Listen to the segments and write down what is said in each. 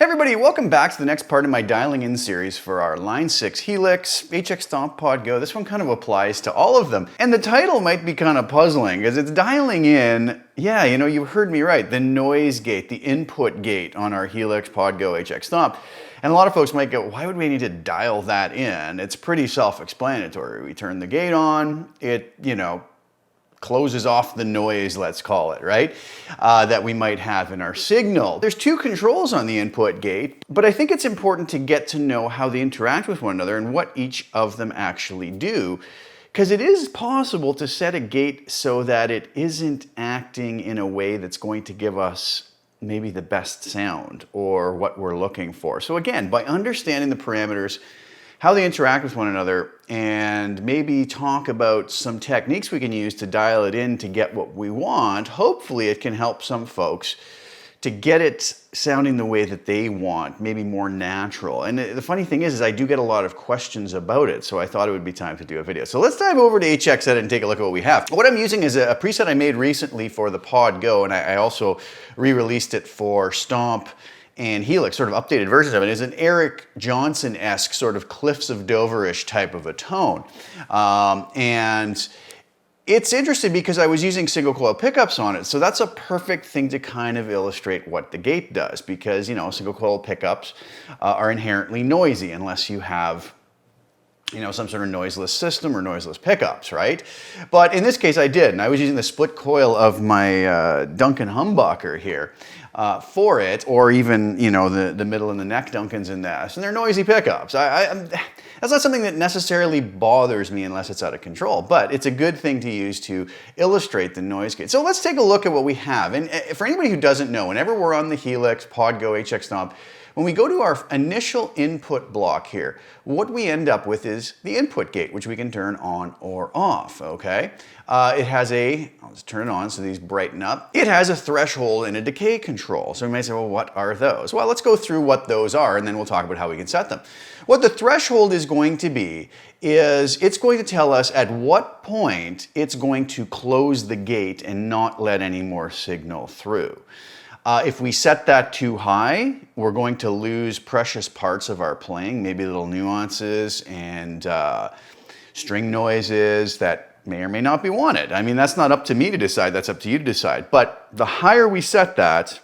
Hey everybody, welcome back to the next part of my dialing in series for our Line 6 Helix, HX Stomp Pod Go. This one kind of applies to all of them. And the title might be kind of puzzling because it's dialing in, yeah, you heard me right, the noise gate, the input gate on our Helix Pod Go HX Stomp. And a lot of folks might go, why would we need to dial that in? It's pretty self-explanatory. We turn the gate on, it, closes off the noise, let's call it, right? That we might have in our signal. There's two controls on the input gate, but I think it's important to get to know how they interact with one another and what each of them actually do. Because it is possible to set a gate so that it isn't acting in a way that's going to give us maybe the best sound or what we're looking for. So again, by understanding the parameters, how they interact with one another, and maybe talk about some techniques we can use to dial it in to get what we want, hopefully it can help some folks to get it sounding the way that they want, maybe more natural. And the funny thing is I do get a lot of questions about it, so I thought it would be time to do a video. So let's dive over to HX Edit and take a look at what we have. What I'm using is a preset I made recently for the Pod Go, and I also re-released it for Stomp and Helix, sort of updated versions of it. Is an Eric Johnson-esque sort of Cliffs of Dover-ish type of a tone. And it's interesting because I was using single coil pickups on it, so that's a perfect thing to kind of illustrate what the gate does, because single coil pickups are inherently noisy unless you have some sort of noiseless system or noiseless pickups, right? But in this case I did, and I was using the split coil of my Duncan humbucker here for it, or even, the middle and the neck Duncans in this, and they're noisy pickups. That's not something that necessarily bothers me unless it's out of control, but it's a good thing to use to illustrate the noise gate. So let's take a look at what we have. And for anybody who doesn't know, whenever we're on the Helix, Pod Go, HX Stomp, when we go to our initial input block here, what we end up with is the input gate, which we can turn on or off, okay? It has I'll just turn it on so these brighten up. It has a threshold and a decay control. So we might say, well, what are those? Well, let's go through what those are and then we'll talk about how we can set them. What the threshold is going to be is it's going to tell us at what point it's going to close the gate and not let any more signal through. If we set that too high, we're going to lose precious parts of our playing, maybe little nuances and string noises that may or may not be wanted. I mean, that's not up to me to decide, that's up to you to decide. But the higher we set that,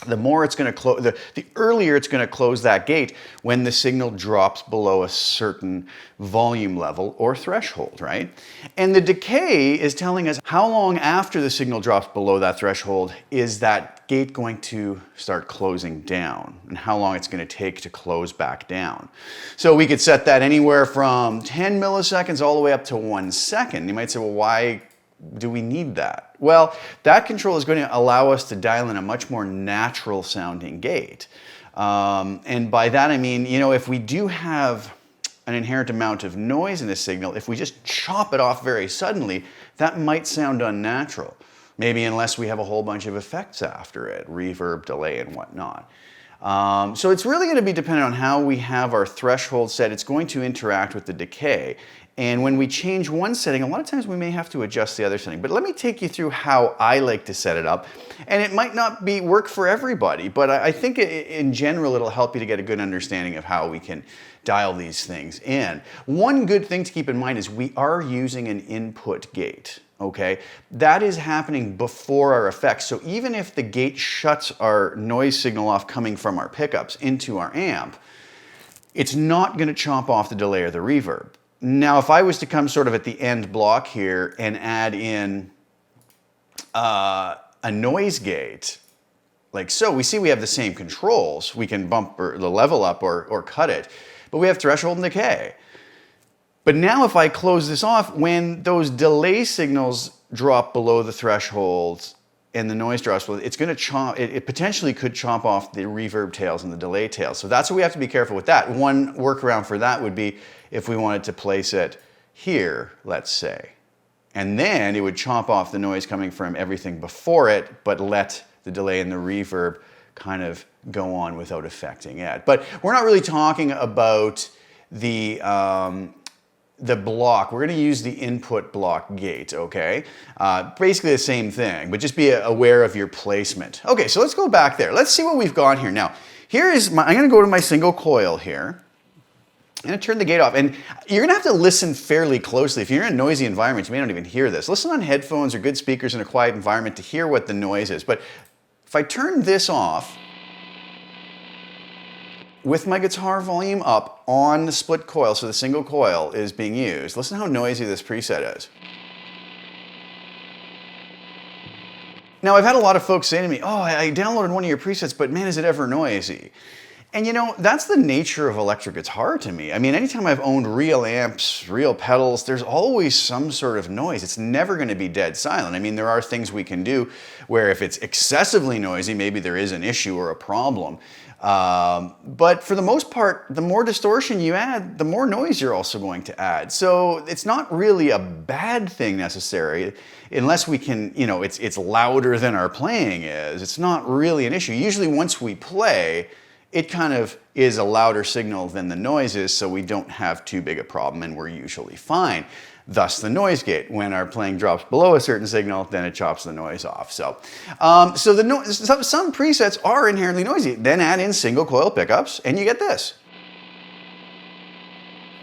the more it's going to close, the earlier it's going to close that gate when the signal drops below a certain volume level or threshold, right? And the decay is telling us how long after the signal drops below that threshold is that gate going to start closing down, and how long it's going to take to close back down. So we could set that anywhere from 10 milliseconds all the way up to 1 second. You might say, well, why do we need that? Well, that control is going to allow us to dial in a much more natural sounding gate. And by that I mean, if we do have an inherent amount of noise in the signal, if we just chop it off very suddenly, that might sound unnatural. Maybe unless we have a whole bunch of effects after it, reverb, delay, and whatnot. So it's really going to be dependent on how we have our threshold set. It's going to interact with the decay. And when we change one setting, a lot of times we may have to adjust the other setting. But let me take you through how I like to set it up. And it might not work for everybody, but I think in general it'll help you to get a good understanding of how we can dial these things in. One good thing to keep in mind is we are using an input gate. Okay, that is happening before our effects. So even if the gate shuts our noise signal off coming from our pickups into our amp, it's not going to chop off the delay or the reverb. Now, if I was to come sort of at the end block here and add in a noise gate, like so, we see we have the same controls. We can bump the level up or cut it, but we have threshold and decay. But now if I close this off, when those delay signals drop below the threshold and the noise drops below, it's going to chop, it potentially could chop off the reverb tails and the delay tails. So that's what we have to be careful with that. One workaround for that would be if we wanted to place it here, let's say. And then it would chop off the noise coming from everything before it, but let the delay and the reverb kind of go on without affecting it. But we're not really talking about the block. We're going to use the input block gate, okay? Basically the same thing, but just be aware of your placement. Okay, so let's go back there. Let's see what we've got here. Now, I'm going to go to my single coil here. I'm going to turn the gate off, and you're going to have to listen fairly closely. If you're in a noisy environment, you may not even hear this. Listen on headphones or good speakers in a quiet environment to hear what the noise is. But if I turn this off, with my guitar volume up on the split coil, so the single coil is being used, listen how noisy this preset is. Now, I've had a lot of folks say to me, oh, I downloaded one of your presets, but man, is it ever noisy? And you know, that's the nature of electric guitar to me. I mean, anytime I've owned real amps, real pedals, there's always some sort of noise. It's never going to be dead silent. I mean, there are things we can do where if it's excessively noisy, maybe there is an issue or a problem. But for the most part, the more distortion you add, the more noise you're also going to add. So it's not really a bad thing necessarily, unless we can, you know, it's louder than our playing is. It's not really an issue. Usually once we play, it kind of is a louder signal than the noise is, so we don't have too big a problem and we're usually fine. Thus the noise gate. When our playing drops below a certain signal, then it chops the noise off. So, some presets are inherently noisy. Then add in single coil pickups and you get this.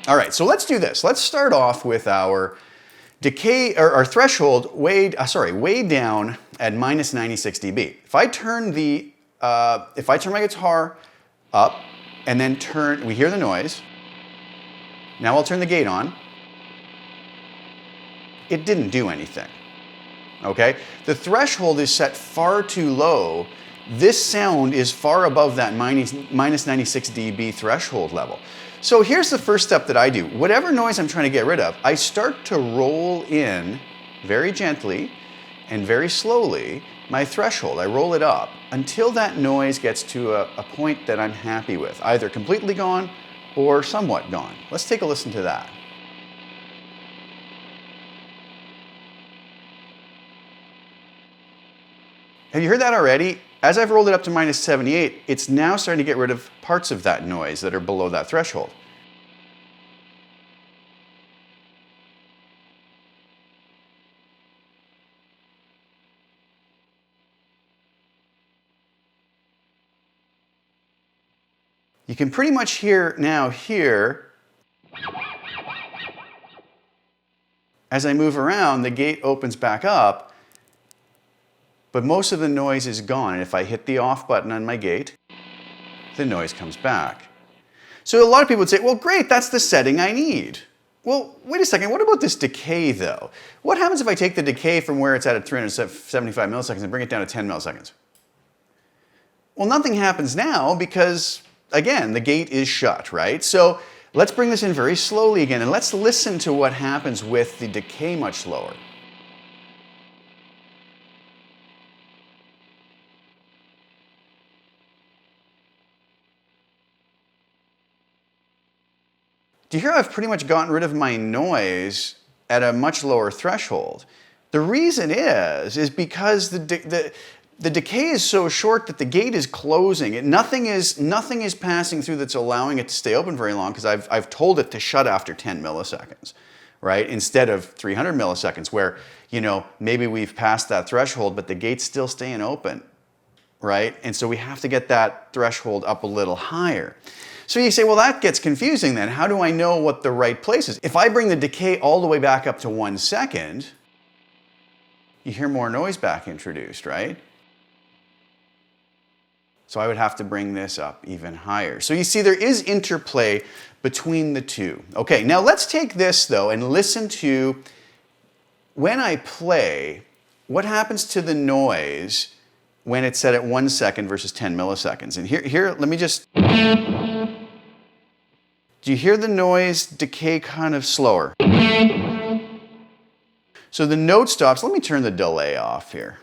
All right, so let's do this. Let's start off with our decay, or our threshold way down at minus 96 dB. If I turn my guitar up and then we hear the noise. Now I'll turn the gate on. It didn't do anything, okay? The threshold is set far too low. This sound is far above that minus 96 dB threshold level. So here's the first step that I do. Whatever noise I'm trying to get rid of, I start to roll in very gently and very slowly my threshold. I roll it up until that noise gets to a point that I'm happy with, either completely gone or somewhat gone. Let's take a listen to that. Have you heard that already? As I've rolled it up to minus 78, it's now starting to get rid of parts of that noise that are below that threshold. You can pretty much hear now here, as I move around, the gate opens back up, but most of the noise is gone. And if I hit the off button on my gate, the noise comes back. So a lot of people would say, well, great, that's the setting I need. Well, wait a second, what about this decay though? What happens if I take the decay from where it's at 375 milliseconds and bring it down to 10 milliseconds? Well, nothing happens now because, again, the gate is shut, right? So let's bring this in very slowly again and let's listen to what happens with the decay much lower. Do you hear I've pretty much gotten rid of my noise at a much lower threshold? The reason is because the decay is so short that the gate is closing. Nothing is passing through that's allowing it to stay open very long because I've told it to shut after 10 milliseconds, right? Instead of 300 milliseconds where, you know, maybe we've passed that threshold, but the gate's still staying open, right? And so we have to get that threshold up a little higher. So you say, well, that gets confusing then. How do I know what the right place is? If I bring the decay all the way back up to 1 second, you hear more noise back introduced, right? So I would have to bring this up even higher. So you see there is interplay between the two. Okay, now let's take this though and listen to when I play, what happens to the noise when it's set at 1 second versus 10 milliseconds. And here, let me just... Do you hear the noise decay kind of slower? So the note stops. Let me turn the delay off here.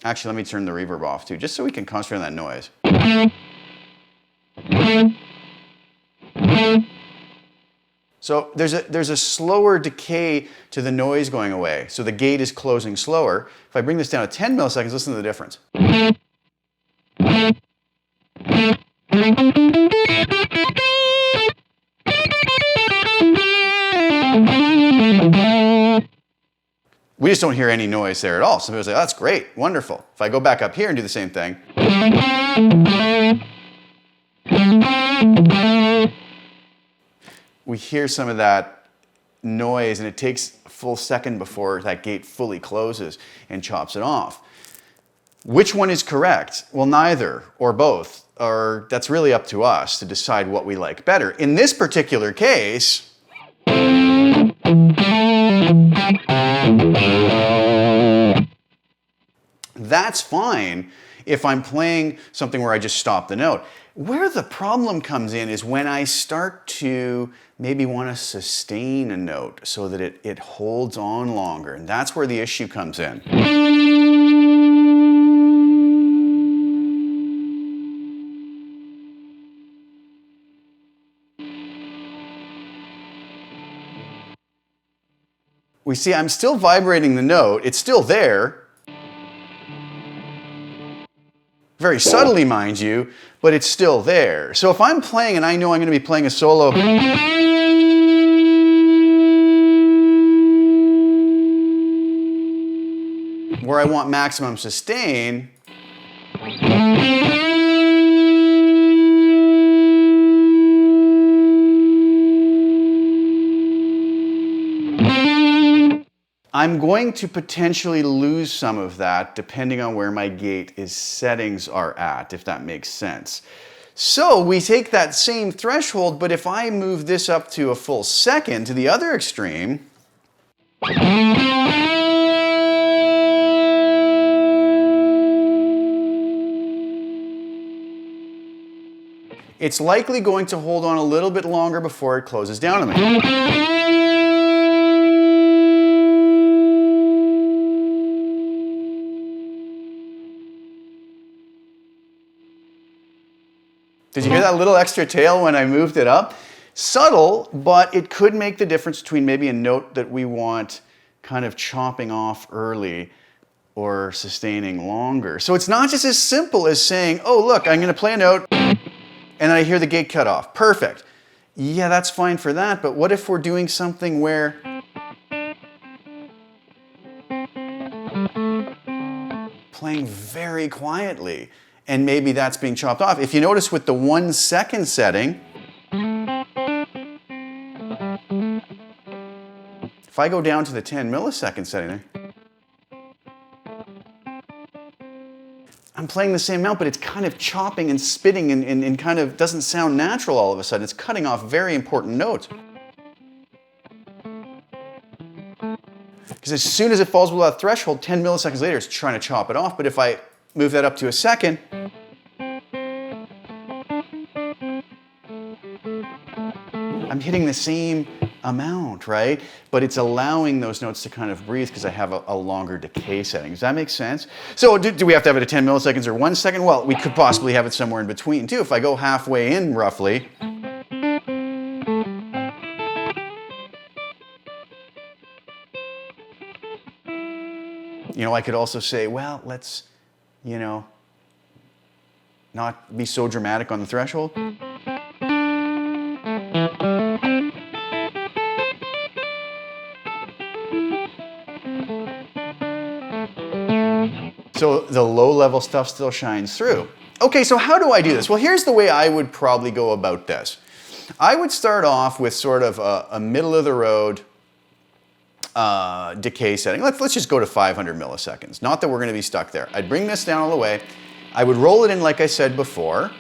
Actually, let me turn the reverb off too, just so we can concentrate on that noise. So there's a slower decay to the noise going away. So the gate is closing slower. If I bring this down to 10 milliseconds, listen to the difference. We just don't hear any noise there at all. Some people say, oh, that's great, wonderful. If I go back up here and do the same thing, We hear some of that noise, and it takes a full second before that gate fully closes and chops it off. Which one is correct? Well, neither or both, or that's really up to us to decide what we like better. In this particular case, that's fine if I'm playing something where I just stop the note. Where the problem comes in is when I start to maybe want to sustain a note so that it holds on longer, and that's where the issue comes in. We see I'm still vibrating the note, it's still there, very subtly, mind you, but it's still there. So if I'm playing and I know I'm going to be playing a solo where I want maximum sustain, I'm going to potentially lose some of that depending on where my gate settings are at, if that makes sense. So we take that same threshold, but if I move this up to a full second to the other extreme, it's likely going to hold on a little bit longer before it closes down on me. Did you hear that little extra tail when I moved it up? Subtle, but it could make the difference between maybe a note that we want kind of chopping off early or sustaining longer. So it's not just as simple as saying, oh, look, I'm going to play a note and then I hear the gate cut off. Perfect. Yeah, that's fine for that, but what if we're doing something where playing very quietly, and maybe that's being chopped off. If you notice with the 1 second setting, if I go down to the 10 millisecond setting, I'm playing the same amount, but it's kind of chopping and spitting and kind of doesn't sound natural all of a sudden. It's cutting off very important notes. Because as soon as it falls below that threshold, 10 milliseconds later, it's trying to chop it off. But if I move that up to a second, I'm hitting the same amount, right? But it's allowing those notes to kind of breathe because I have a longer decay setting. Does that make sense? So do we have to have it at 10 milliseconds or 1 second? Well, we could possibly have it somewhere in between too. If I go halfway in roughly, I could also say, well, let's, not be so dramatic on the threshold. So the low-level stuff still shines through. Okay, so how do I do this? Well, here's the way I would probably go about this. I would start off with sort of a middle-of-the-road decay setting. Let's just go to 500 milliseconds. Not that we're going to be stuck there. I'd bring this down all the way. I would roll it in like I said before.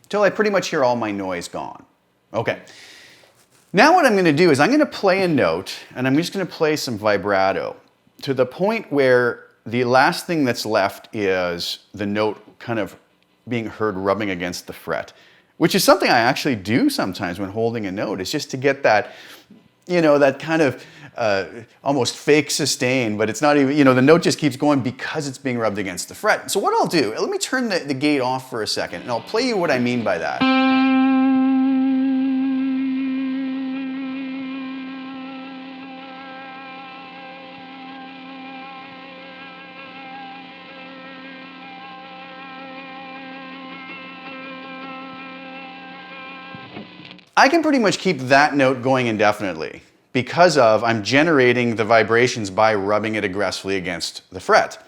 Till I pretty much hear all my noise gone. Okay. Now what I'm going to do is I'm going to play a note, and I'm just going to play some vibrato to the point where the last thing that's left is the note kind of being heard rubbing against the fret, which is something I actually do sometimes when holding a note. It's just to get that, that kind of almost fake sustain, but it's not even, the note just keeps going because it's being rubbed against the fret. So what I'll do, let me turn the gate off for a second, and I'll play you what I mean by that. I can pretty much keep that note going indefinitely because I'm generating the vibrations by rubbing it aggressively against the fret.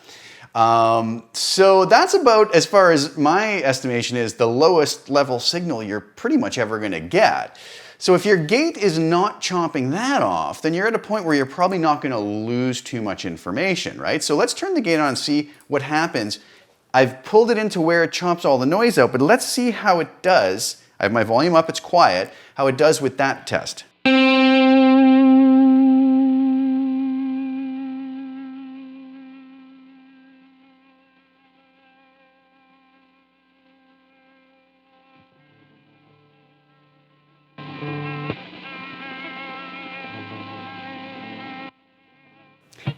So that's about, as far as my estimation is, the lowest level signal you're pretty much ever going to get. So if your gate is not chopping that off, then you're at a point where you're probably not going to lose too much information, right? So let's turn the gate on and see what happens. I've pulled it into where it chops all the noise out, but let's see how it does. I have my volume up, it's quiet, how it does with that test.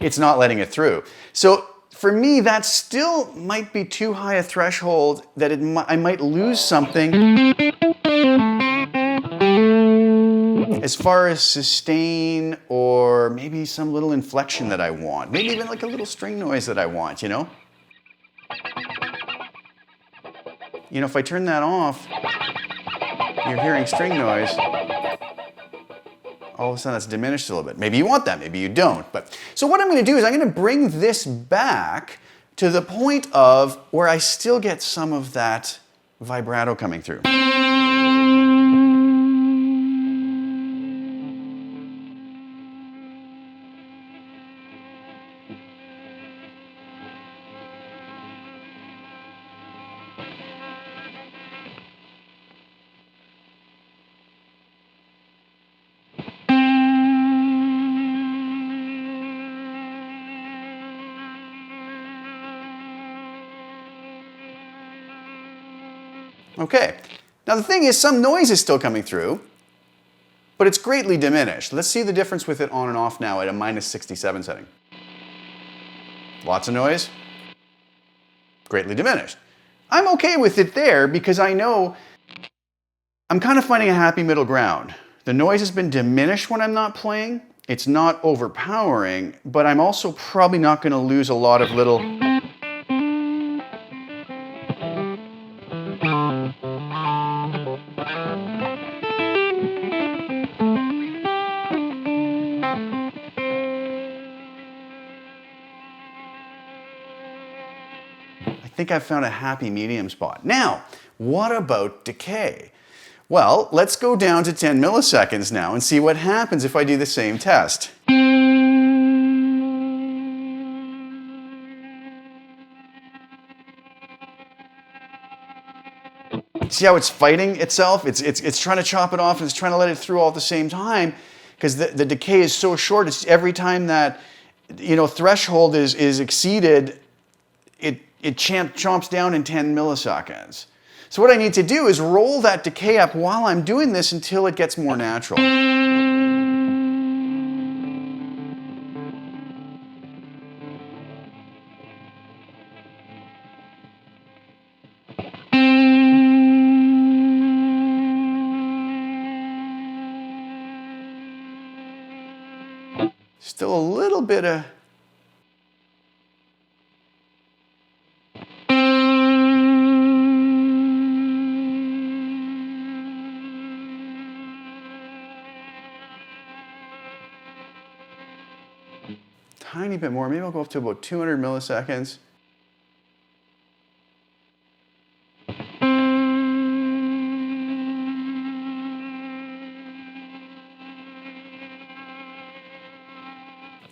It's not letting it through. So for me, that still might be too high a threshold that I might lose something as far as sustain or maybe some little inflection that I want. Maybe even like a little string noise that I want, you know? You know, if I turn that off, you're hearing string noise. All of a sudden it's diminished a little bit. Maybe you want that, maybe you don't. But so what I'm going to do is I'm going to bring this back to the point of where I still get some of that vibrato coming through. Okay, now the thing is, some noise is still coming through, but it's greatly diminished. Let's see the difference with it on and off now at a -67 setting. Lots of noise, greatly diminished. I'm okay with it there because I know I'm kind of finding a happy middle ground. The noise has been diminished when I'm not playing. It's not overpowering, but I'm also probably not going to lose a lot of little... I think I've found a happy medium spot. Now, what about decay? Well, let's go down to 10 milliseconds now and see what happens if I do the same test. See how it's fighting itself? It's trying to chop it off and it's trying to let it through all at the same time because the decay is so short. It's every time that, you know, threshold is exceeded, it chomps down in 10 milliseconds. So what I need to do is roll that decay up while I'm doing this until it gets more natural. Still a little bit of... tiny bit more. Maybe I'll go up to about 200 milliseconds.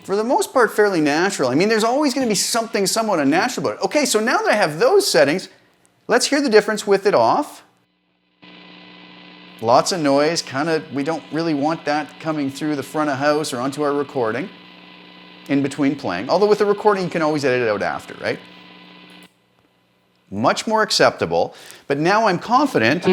For the most part, fairly natural. I mean, there's always going to be something somewhat unnatural about it. Okay, so now that I have those settings, let's hear the difference with it off. Lots of noise, we don't really want that coming through the front of house or onto our recording in between playing. Although with the recording, you can always edit it out after, right? Much more acceptable, but now I'm confident.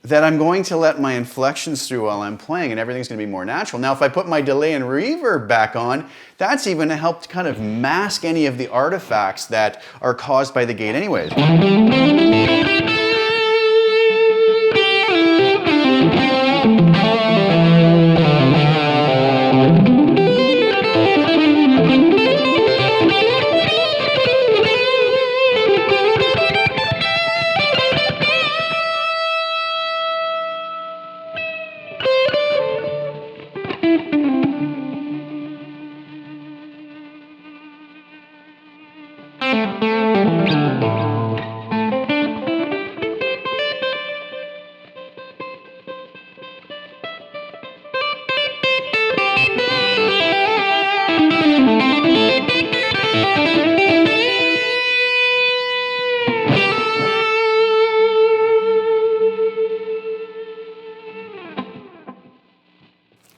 that I'm going to let my inflections through while I'm playing and everything's going to be more natural. Now, if I put my delay and reverb back on, that's even to help to kind of mask any of the artifacts that are caused by the gate anyways.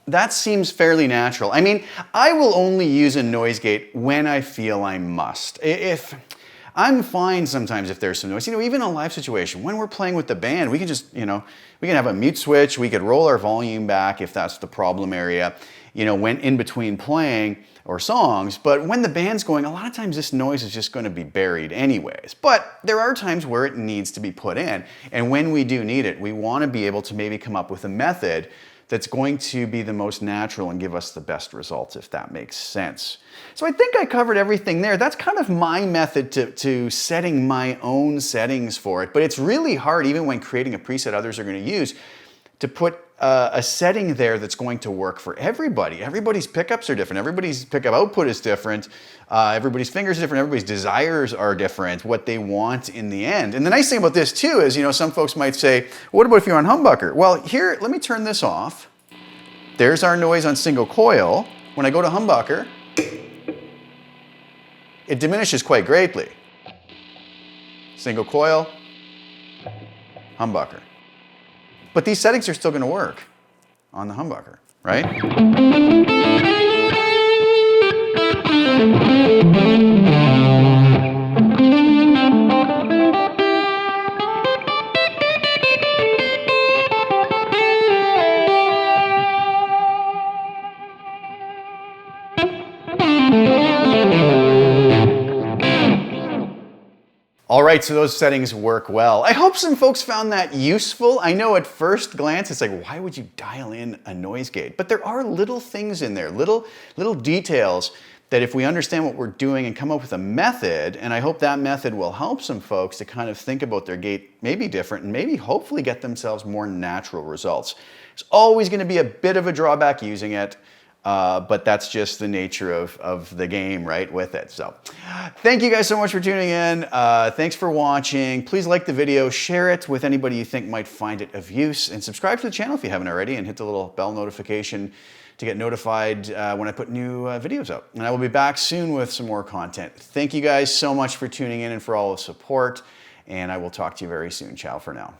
That seems fairly natural. I mean, I will only use a noise gate when I feel I must. If I'm fine sometimes if there's some noise. Even in a live situation, when we're playing with the band, we can just, we can have a mute switch, we could roll our volume back if that's the problem area, when in between playing or songs. But when the band's going, a lot of times this noise is just going to be buried anyways. But there are times where it needs to be put in. And when we do need it, we want to be able to maybe come up with a method that's going to be the most natural and give us the best results, if that makes sense. So I think I covered everything there. That's kind of my method to setting my own settings for it. But it's really hard, even when creating a preset others are going to use, to put a setting there that's going to work for everybody. Everybody's pickups are different. Everybody's pickup output is different. Everybody's fingers are different. Everybody's desires are different, what they want in the end. And the nice thing about this too is, some folks might say, what about if you're on humbucker? Well, here, let me turn this off. There's our noise on single coil. When I go to humbucker, it diminishes quite greatly. Single coil, humbucker. But these settings are still going to work on the humbucker, right? All right, so those settings work well. I hope some folks found that useful. I know at first glance, it's like, why would you dial in a noise gate? But there are little things in there, little details that if we understand what we're doing and come up with a method, and I hope that method will help some folks to kind of think about their gate maybe different and maybe hopefully get themselves more natural results. It's always going to be a bit of a drawback using it. But that's just the nature of the game, right, with it. So thank you guys so much for tuning in. Thanks for watching. Please like the video, share it with anybody you think might find it of use, and subscribe to the channel if you haven't already, and hit the little bell notification to get notified when I put new videos up. And I will be back soon with some more content. Thank you guys so much for tuning in and for all the support, and I will talk to you very soon. Ciao for now.